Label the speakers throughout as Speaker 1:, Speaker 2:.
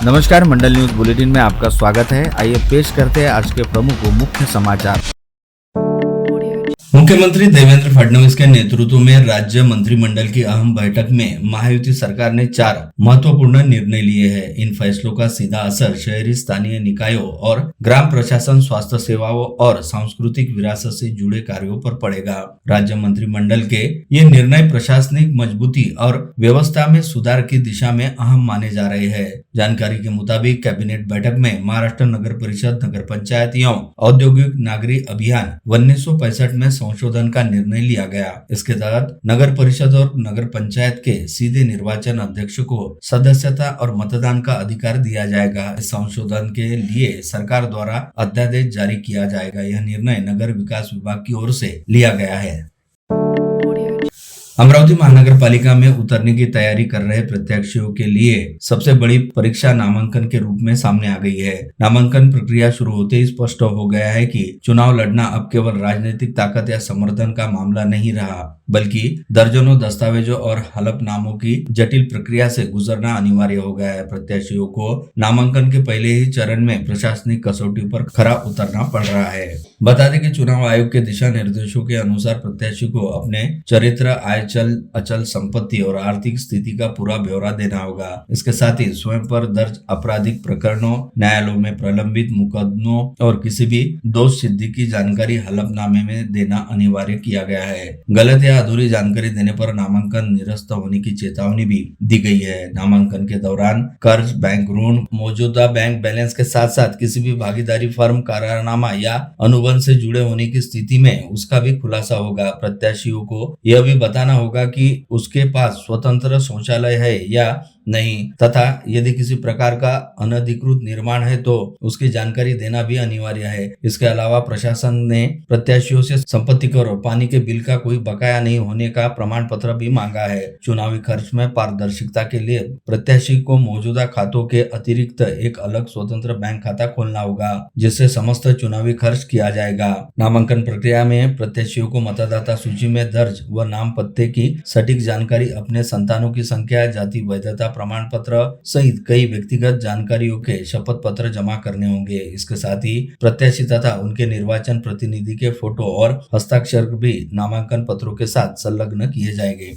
Speaker 1: नमस्कार, मंडल news bulletin में आपका स्वागत है। आइए पेश करते हैं आज के प्रमुख व मुख्य समाचार।
Speaker 2: मुख्यमंत्री देवेंद्र फडणवीस के नेतृत्व में राज्य मंत्रिमंडल की अहम बैठक में महायुति सरकार ने 4 महत्वपूर्ण निर्णय लिए हैं। इन फैसलों का सीधा असर शहरी स्थानीय निकायों और ग्राम प्रशासन, स्वास्थ्य सेवाओं और सांस्कृतिक विरासत से जुड़े कार्यों पर पड़ेगा। राज्य मंत्रिमंडल के ये निर्णय प्रशासनिक मजबूती और व्यवस्था में सुधार की दिशा में अहम माने जा रहे हैं। जानकारी के मुताबिक कैबिनेट बैठक में महाराष्ट्र नगर परिषद, नगर पंचायत एवं औद्योगिक नागरी अभियान 1965 में संशोधन का निर्णय लिया गया। इसके तहत नगर परिषद और नगर पंचायत के सीधे निर्वाचन अध्यक्ष को सदस्यता और मतदान का अधिकार दिया जाएगा। इस संशोधन के लिए सरकार द्वारा अध्यादेश जारी किया जाएगा। यह निर्णय नगर विकास विभाग की ओर से लिया गया है। अमरावती महानगर पालिका में उतरने की तैयारी कर रहे प्रत्याशियों के लिए सबसे बड़ी परीक्षा नामांकन के रूप में सामने आ गई है। नामांकन प्रक्रिया शुरू होते ही स्पष्ट हो गया है कि चुनाव लड़ना अब केवल राजनीतिक ताकत या समर्थन का मामला नहीं रहा, बल्कि दर्जनों दस्तावेजों और हलफनामों की जटिल प्रक्रिया से गुजरना अनिवार्य हो गया है। प्रत्याशियों को नामांकन के पहले ही चरण में प्रशासनिक कसौटी पर खरा उतरना पड़ रहा है। बता दें कि चुनाव आयोग के दिशा निर्देशों के अनुसार प्रत्याशी को अपने चरित्र, आय, अचल संपत्ति और आर्थिक स्थिति का पूरा ब्यौरा देना होगा। इसके साथ ही स्वयं पर दर्ज आपराधिक प्रकरणों, न्यायालयों में प्रलंबित मुकदमों और किसी भी दोष सिद्धि की जानकारी हलफनामे में देना अनिवार्य किया गया है। गलत या अधूरी जानकारी देने पर नामांकन निरस्त होने की चेतावनी भी दी गई है। नामांकन के दौरान कर्ज, बैंक ऋण, मौजूदा बैंक बैलेंस के साथ साथ किसी भी भागीदारी फर्म, करारनामा या अनुबंध से जुड़े होने की स्थिति में उसका भी खुलासा होगा। प्रत्याशियों को यह भी बताना होगा कि उसके पास स्वतंत्र शौचालय है या नहीं, तथा यदि किसी प्रकार का अनधिकृत निर्माण है तो उसकी जानकारी देना भी अनिवार्य है। इसके अलावा प्रशासन ने प्रत्याशियों से संपत्ति कर और पानी के बिल का कोई बकाया नहीं होने का प्रमाण पत्र भी मांगा है। चुनावी खर्च में पारदर्शिता के लिए प्रत्याशी को मौजूदा खातों के अतिरिक्त एक अलग स्वतंत्र बैंक खाता खोलना होगा, जिससे समस्त चुनावी खर्च किया जाएगा। नामांकन प्रक्रिया में प्रत्याशियों को मतदाता सूची में दर्ज व नाम पत्ते की सटीक जानकारी, अपने संतानों की संख्या, जाति वैधता प्रमाण पत्र सहित कई व्यक्तिगत जानकारियों के शपथ पत्र जमा करने होंगे। इसके साथ ही प्रत्याशी तथा उनके निर्वाचन प्रतिनिधि के फोटो और हस्ताक्षर भी नामांकन पत्रों के साथ संलग्न किए जाएंगे।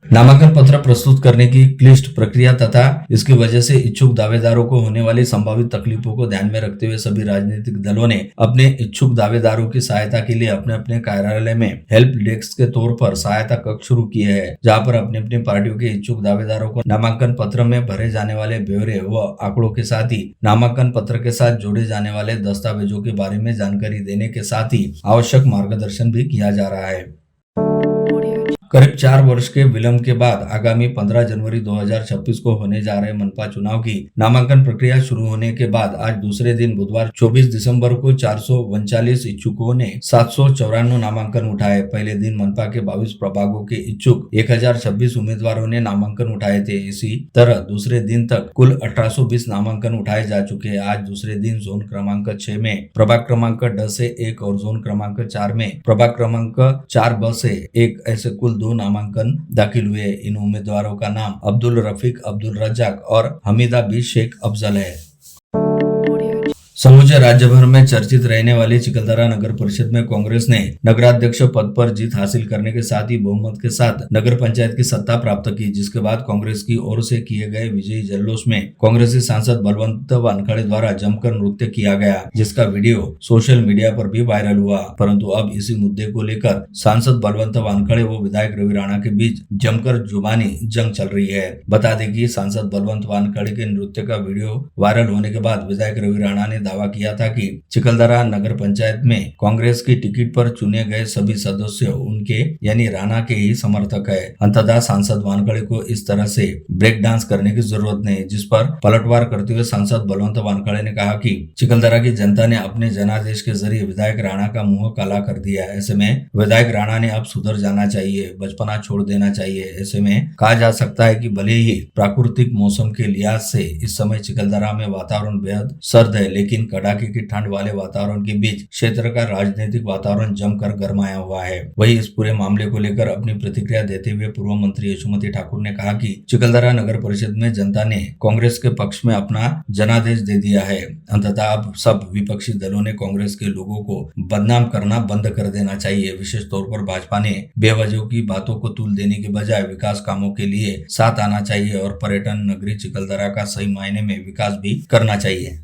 Speaker 2: नामांकन पत्र प्रस्तुत करने की क्लिष्ट प्रक्रिया तथा इसकी वजह से इच्छुक दावेदारों को होने वाली संभावित तकलीफों को ध्यान में रखते हुए सभी राजनीतिक दलों ने अपने इच्छुक दावेदारों की सहायता के लिए अपने अपने कार्यालय में हेल्प डेस्क के तौर पर सहायता कक्ष शुरू किए हैं, जहां पर अपनी अपनी पार्टियों के इच्छुक दावेदारों को नामांकन पत्र में भरे जाने वाले ब्यौरे व आंकड़ों के साथ ही नामांकन पत्र के साथ जोड़े जाने वाले दस्तावेजों के बारे में जानकारी देने के साथ ही आवश्यक मार्गदर्शन भी किया जा रहा है। करीब 4 वर्ष के विलंब के बाद आगामी 15 जनवरी 2026 को होने जा रहे मनपा चुनाव की नामांकन प्रक्रिया शुरू होने के बाद आज दूसरे दिन बुधवार 24 दिसंबर को 439 इच्छुकों ने 794 नामांकन उठाए। पहले दिन मनपा के 22 प्रभागों के इच्छुक 1026 उम्मीदवारों ने नामांकन उठाए थे। इसी तरह दूसरे दिन तक कुल 1820 नामांकन उठाए जा चुके हैं। आज दूसरे दिन जोन क्रमांक 6 में प्रभाग क्रमांक ड से 1 और जोन क्रमांक 4 में प्रभाग क्रमांक 4ब से 1 ऐसे कुल 2 नामांकन दाखिल हुए। इन उम्मीदवारों का नाम अब्दुल रफीक, अब्दुल रजाक और हमीदा बी शेख अफजल है। समूचे राज्य भर में चर्चित रहने वाली चिखलदरा नगर परिषद में कांग्रेस ने नगराध्यक्ष पद पर जीत हासिल करने के साथ ही बहुमत के साथ नगर पंचायत की सत्ता प्राप्त की, जिसके बाद कांग्रेस की ओर से किए गए विजयी जल्लोष में कांग्रेसी सांसद बलवंत वानखड़े द्वारा जमकर नृत्य किया गया, जिसका वीडियो सोशल मीडिया पर भी वायरल हुआ। परंतु अब इसी मुद्दे को लेकर सांसद बलवंत वानखड़े व विधायक रवि राणा के बीच जमकर जुबानी जंग चल रही है। बता दें कि सांसद बलवंत वानखड़े के नृत्य का वीडियो वायरल होने के बाद विधायक रवि राणा ने दावा किया था कि चिखलदरा नगर पंचायत में कांग्रेस की टिकट पर चुने गए सभी सदस्य उनके यानी राणा के ही समर्थक है। अंततः सांसद वानखड़े को इस तरह से ब्रेक डांस करने की जरूरत नहीं, जिस पर पलटवार करते हुए सांसद बलवंत वानखड़े ने कहा कि चिखलदरा की जनता ने अपने जनादेश के जरिए विधायक राणा का मुंह काला कर दिया। ऐसे में विधायक राणा ने अब सुधर जाना चाहिए, बचपना छोड़ देना चाहिए। ऐसे में कहा जा सकता है कि भले ही प्राकृतिक मौसम के लिहाज से इस समय चिखलदरा में वातावरण बेहद सर्द है, लेकिन लेकिन कड़ाके की ठंड वाले वातावरण के बीच क्षेत्र का राजनीतिक वातावरण जमकर गरमाया हुआ है। वहीं इस पूरे मामले को लेकर अपनी प्रतिक्रिया देते हुए पूर्व मंत्री यशोमती ठाकुर ने कहा कि चिखलदरा नगर परिषद में जनता ने कांग्रेस के पक्ष में अपना जनादेश दे दिया है। अंततः अब सब विपक्षी दलों ने कांग्रेस के लोगों को बदनाम करना बंद कर देना चाहिए। विशेष तौर पर भाजपा ने बेवजह की बातों को तूल देने के बजाय विकास कामों के लिए साथ आना चाहिए और पर्यटन नगरी चिखलदरा का सही मायने में विकास भी करना चाहिए।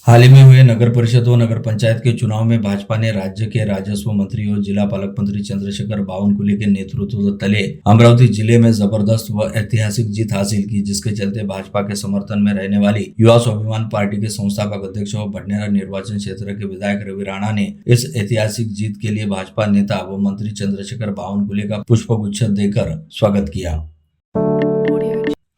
Speaker 2: हाल ही में हुए नगर परिषद व नगर पंचायत के चुनाव में भाजपा ने राज्य के राजस्व मंत्री और जिला पालक मंत्री चंद्रशेखर बावनकुले के नेतृत्व तले अमरावती जिले में जबरदस्त व ऐतिहासिक जीत हासिल की, जिसके चलते भाजपा के समर्थन में रहने वाली युवा स्वाभिमान पार्टी के संस्थापक अध्यक्ष व भटनेरा निर्वाचन क्षेत्र के विधायक रवि राणा ने इस ऐतिहासिक जीत के लिए भाजपा नेता व मंत्री चंद्रशेखर बावनकुले का पुष्पगुच्छ देकर स्वागत किया।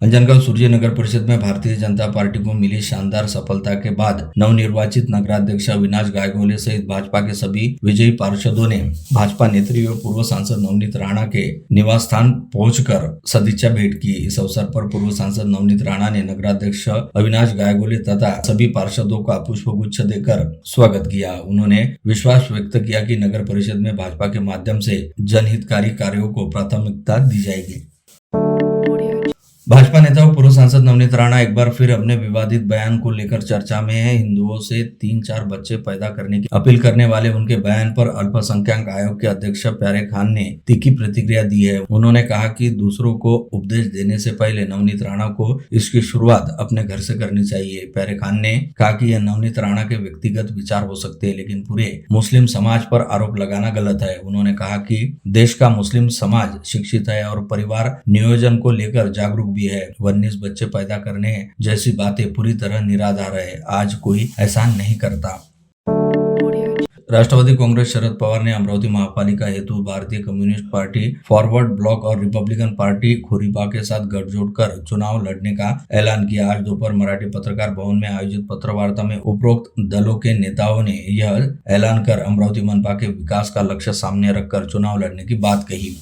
Speaker 2: अंजनगांव सूर्य नगर परिषद में भारतीय जनता पार्टी को मिली शानदार सफलता के बाद नवनिर्वाचित नगराध्यक्ष अविनाश गायगोले सहित भाजपा के सभी विजयी पार्षदों ने भाजपा नेत्री व पूर्व सांसद नवनीत राणा के निवास स्थान पहुंचकर सदिच्छा भेंट की। इस अवसर पर पूर्व सांसद नवनीत राणा ने नगराध्यक्ष अविनाश गायगोले तथा सभी पार्षदों का पुष्पगुच्छ देकर स्वागत किया। उन्होंने विश्वास व्यक्त किया कि नगर परिषद में भाजपा के माध्यम से जनहितकारी कार्यों को प्राथमिकता दी जाएगी। भाजपा नेता और पूर्व सांसद नवनीत राणा एक बार फिर अपने विवादित बयान को लेकर चर्चा में है। हिंदुओं से 3-4 बच्चे पैदा करने की अपील करने वाले उनके बयान पर अल्पसंख्यक आयोग के अध्यक्ष प्यारे खान ने तीखी प्रतिक्रिया दी है। उन्होंने कहा कि दूसरों को उपदेश देने से पहले नवनीत राणा को इसकी शुरुआत अपने घर से करनी चाहिए। प्यारे खान ने कहा कि यह नवनीत राणा के व्यक्तिगत विचार हो सकते हैं, लेकिन पूरे मुस्लिम समाज पर आरोप लगाना गलत है। उन्होंने कहा कि देश का मुस्लिम समाज शिक्षित है और परिवार नियोजन को लेकर जागरूक है। 19 बच्चे पैदा करने जैसी बातें पूरी तरह निराधार है। आज कोई ऐसा नहीं करता। राष्ट्रवादी कांग्रेस शरद पवार ने अमरावती महापालिका हेतु भारतीय कम्युनिस्ट पार्टी फॉरवर्ड ब्लॉक और रिपब्लिकन पार्टी खोरीपा के साथ गठजोड़ कर चुनाव लड़ने का ऐलान किया। आज दोपहर मराठी पत्रकार भवन में आयोजित पत्रवार्ता में उपरोक्त दलों के नेताओं ने यह ऐलान कर अमरावती मनपा के विकास का लक्ष्य सामने रखकर चुनाव लड़ने की बात कही।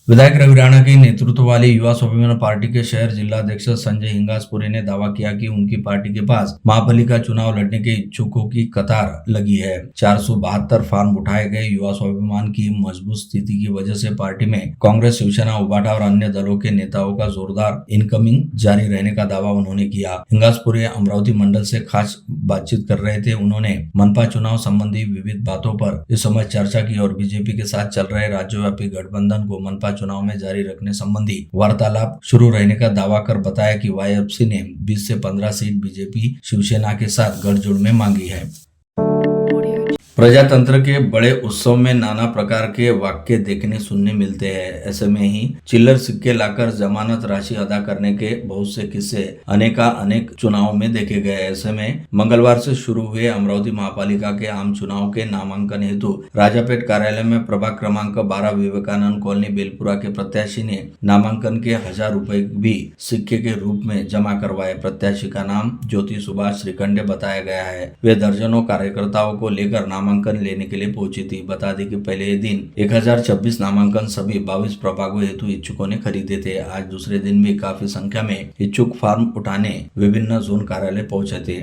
Speaker 2: विधायक रवि राणा के नेतृत्व वाली युवा स्वाभिमान पार्टी के शहर जिलाध्यक्ष संजय हिंगासपुरे ने दावा किया कि उनकी पार्टी के पास महापालिका चुनाव लड़ने के इच्छुकों की कतार लगी है। 472 फॉर्म उठाए गए। युवा स्वाभिमान की मजबूत स्थिति की वजह से पार्टी में कांग्रेस, शिवसेना, उबाटा और अन्य दलों के नेताओं का जोरदार इनकमिंग जारी रहने का दावा उन्होंने किया। हिंगासपुरे अमरावती मंडल से खास बातचीत कर रहे थे। उन्होंने मनपा चुनाव संबंधी विविध बातों पर इस समय चर्चा की और बीजेपी के साथ चल रहे राज्यव्यापी गठबंधन को मनपा चुनाव में जारी रखने संबंधी वार्तालाप शुरू रहने का दावा कर बताया कि वाईएफसी ने 20 से 15 सीट बीजेपी शिवसेना के साथ गठजोड़ में मांगी है। प्रजातंत्र के बड़े उत्सव में नाना प्रकार के वाक्य देखने सुनने मिलते हैं। ऐसे में ही चिल्लर सिक्के लाकर जमानत राशि अदा करने के बहुत से किस्से अनेक चुनाव में देखे गए। ऐसे में मंगलवार से शुरू हुए अमरावती महापालिका के आम चुनाव के नामांकन हेतु राजापेट कार्यालय में प्रभाग क्रमांक 12 विवेकानंद कॉलोनी बेलपुरा के प्रत्याशी ने नामांकन के 1000 रुपए भी सिक्के के रूप में जमा करवाए। प्रत्याशी का नाम ज्योति सुभाष श्रीखंडे बताया गया है। वे दर्जनों कार्यकर्ताओं को लेकर नामांकन लेने के लिए पहुंची थी। बता दें कि पहले ही दिन 1026 नामांकन सभी 22 प्रभागों हेतु इच्छुकों ने खरीदे थे। आज दूसरे दिन भी काफी संख्या में इच्छुक फॉर्म उठाने विभिन्न जोन कार्यालय पहुंचे थे।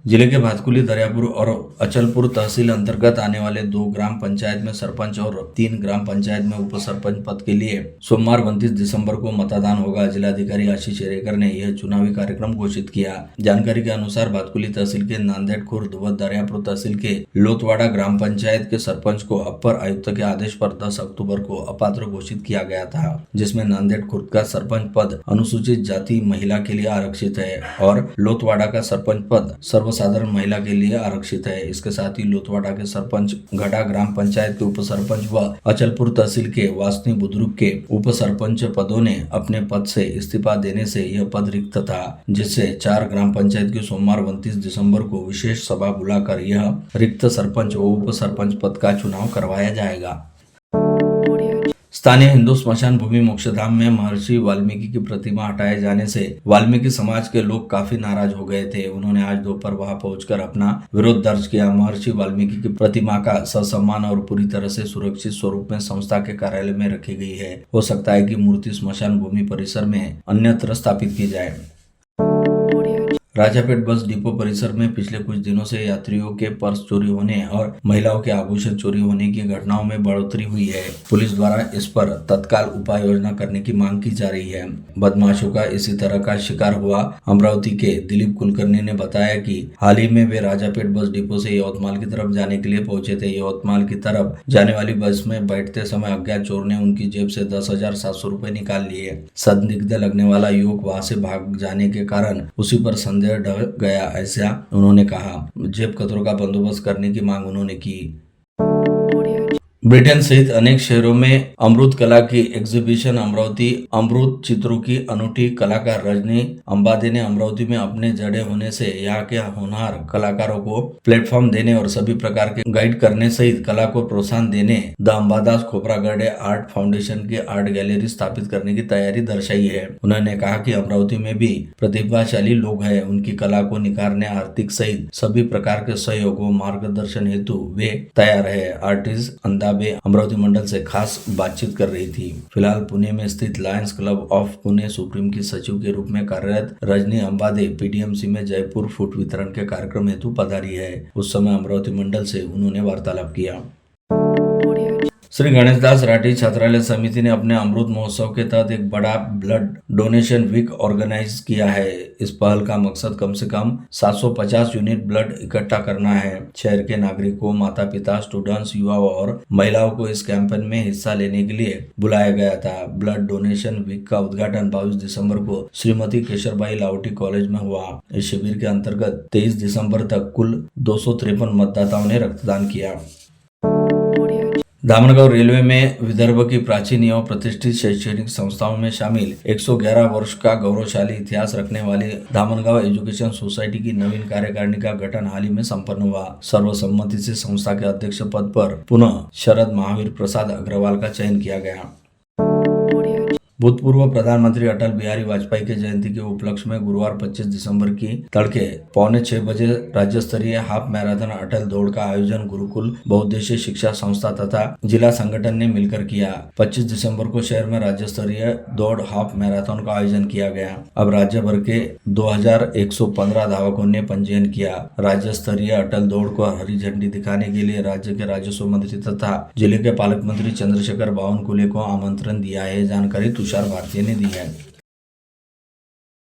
Speaker 2: जिले के भातकुली, दरियापुर और अचलपुर तहसील अंतर्गत आने वाले 2 ग्राम पंचायत में सरपंच और 3 ग्राम पंचायत में उप सरपंच पद के लिए सोमवार 29 दिसंबर को मतदान होगा। जिलाधिकारी आशीष चेरेकर ने यह चुनावी कार्यक्रम घोषित किया। जानकारी के अनुसार भातकुली तहसील के नांदेड़ खुर्द व दरियापुर तहसील के लोतवाड़ा ग्राम पंचायत के सरपंच को अपर आयुक्त के आदेश पर 10 अक्टूबर को अपात्र घोषित किया गया था, जिसमें नांदेड़ खुर्द का सरपंच पद अनुसूचित जाति महिला के लिए आरक्षित है और लोतवाड़ा का सरपंच पद सर्वसाधारण महिला के लिए आरक्षित है। इसके साथ ही लोतवाड़ा के सरपंच, घड़ा ग्राम पंचायत के उप सरपंच व अचलपुर तहसील के वासनी बुद्रुक के उप सरपंच पदों ने अपने पद से इस्तीफा देने से यह पद रिक्त था, जिससे 4 ग्राम पंचायत की सोमवार 29 दिसंबर को विशेष सभा बुलाकर यह रिक्त सरपंच व उप सरपंच पद का चुनाव करवाया जाएगा। स्थानीय हिंदू स्मशान भूमि मोक्षधाम में महर्षि वाल्मीकि की प्रतिमा हटाए जाने से वाल्मीकि समाज के लोग काफी नाराज हो गए थे। उन्होंने आज दोपहर वहां पहुंचकर अपना विरोध दर्ज किया। महर्षि वाल्मीकि की प्रतिमा का ससम्मान और पूरी तरह से सुरक्षित स्वरूप में संस्था के कार्यालय में रखी गई है। हो सकता है कि मूर्ति स्मशान भूमि परिसर में अन्यत्र स्थापित की जाए। राजापेट बस डिपो परिसर में पिछले कुछ दिनों से यात्रियों के पर्स चोरी होने और महिलाओं के आभूषण चोरी होने की घटनाओं में बढ़ोतरी हुई है। पुलिस द्वारा इस पर तत्काल उपाय योजना करने की मांग की जा रही है। बदमाशों का इसी तरह का शिकार हुआ अमरावती के दिलीप कुलकर्णी ने बताया कि हाल ही में वे राजापेट बस डिपो से यवतमाल की तरफ जाने के लिए पहुंचे थे। यवतमाल की तरफ जाने वाली बस में बैठते समय अज्ञात चोर ने उनकी जेब से 10,700 रुपए निकाल लिए। संदिग्ध लगने वाला युवक वहां से भाग जाने के कारण उसी पर संदेह ढह गया, ऐसा उन्होंने कहा। जेब कतरों का बंदोबस्त करने की मांग उन्होंने की। ब्रिटेन सहित अनेक शहरों में अमृत कला की एग्जीबिशन अमरावती अमृत चित्रों की अनूठी कलाकार रजनी अंबादे ने अमरावती में अपने जड़े होने से यहाँ के होनहार कलाकारों को प्लेटफॉर्म देने और सभी प्रकार के गाइड करने सहित कला को प्रोत्साहन देने द अंबादास खोपरागढ़े आर्ट फाउंडेशन की आर्ट गैलरी स्थापित करने की तैयारी दर्शाई है। उन्होंने कहा कि अमरावती में भी प्रतिभाशाली लोग हैं, उनकी कला को निखारने आर्थिक सहित सभी प्रकार के सहयोग व मार्गदर्शन हेतु वे तैयार है। आर्टिस्ट अंदाबे अमरावती मंडल से खास बातचीत कर रही थी। फिलहाल पुणे में स्थित Lions club of Pune supreme की सचिव के रूप में कार्यरत रजनी अंबादे पीडीएमसी में जयपुर फूड वितरण के कार्यक्रम हेतु पधारी है। उस समय अमरावती मंडल से उन्होंने वार्तालाप किया। श्री गणेशदास राठी छात्रालय समिति ने अपने अमृत महोत्सव के तहत एक बड़ा ब्लड डोनेशन वीक ऑर्गेनाइज किया है। इस पहल का मकसद कम से कम 750 यूनिट ब्लड इकट्ठा करना है। शहर के नागरिकों, माता पिता, स्टूडेंट्स, युवाओं और महिलाओं को इस कैंपेन में हिस्सा लेने के लिए बुलाया गया था। ब्लड डोनेशन वीक का उद्घाटन 22 दिसंबर को श्रीमती केशरबाई लावटी कॉलेज में हुआ। इस शिविर के अंतर्गत 23 दिसंबर तक कुल 253 मतदाताओं ने रक्तदान किया। धामनगांव रेलवे में विदर्भ की प्राचीन एवं प्रतिष्ठित शैक्षणिक संस्थाओं में शामिल 111 वर्ष का गौरवशाली इतिहास रखने वाली धामनगांव एजुकेशन सोसाइटी की नवीन कार्यकारिणी का गठन हाल ही में संपन्न हुआ। सर्वसम्मति से संस्था के अध्यक्ष पद पर पुनः शरद महावीर प्रसाद अग्रवाल का चयन किया गया। भूतपूर्व प्रधानमंत्री अटल बिहारी वाजपेयी के जयंती के उपलक्ष्य में गुरुवार 25 दिसंबर की तड़के 5:45 बजे राज्य स्तरीय हाफ मैराथन अटल दौड़ का आयोजन गुरुकुल बहुउद्देशीय शिक्षा संस्था तथा जिला संगठन ने मिलकर किया। 25 दिसंबर को शहर में राज्य स्तरीय दौड़ हाफ मैराथन का आयोजन किया गया। अब राज्य भर के 2115 धावकों ने पंजीयन किया। राज्य स्तरीय अटल दौड़ को हरी झंडी दिखाने के लिए राज्य के राजस्व मंत्री तथा जिले के पालक मंत्री चंद्रशेखर बावनकुले को आमंत्रण दिया है। जानकारी तुषार भारती ने दी है।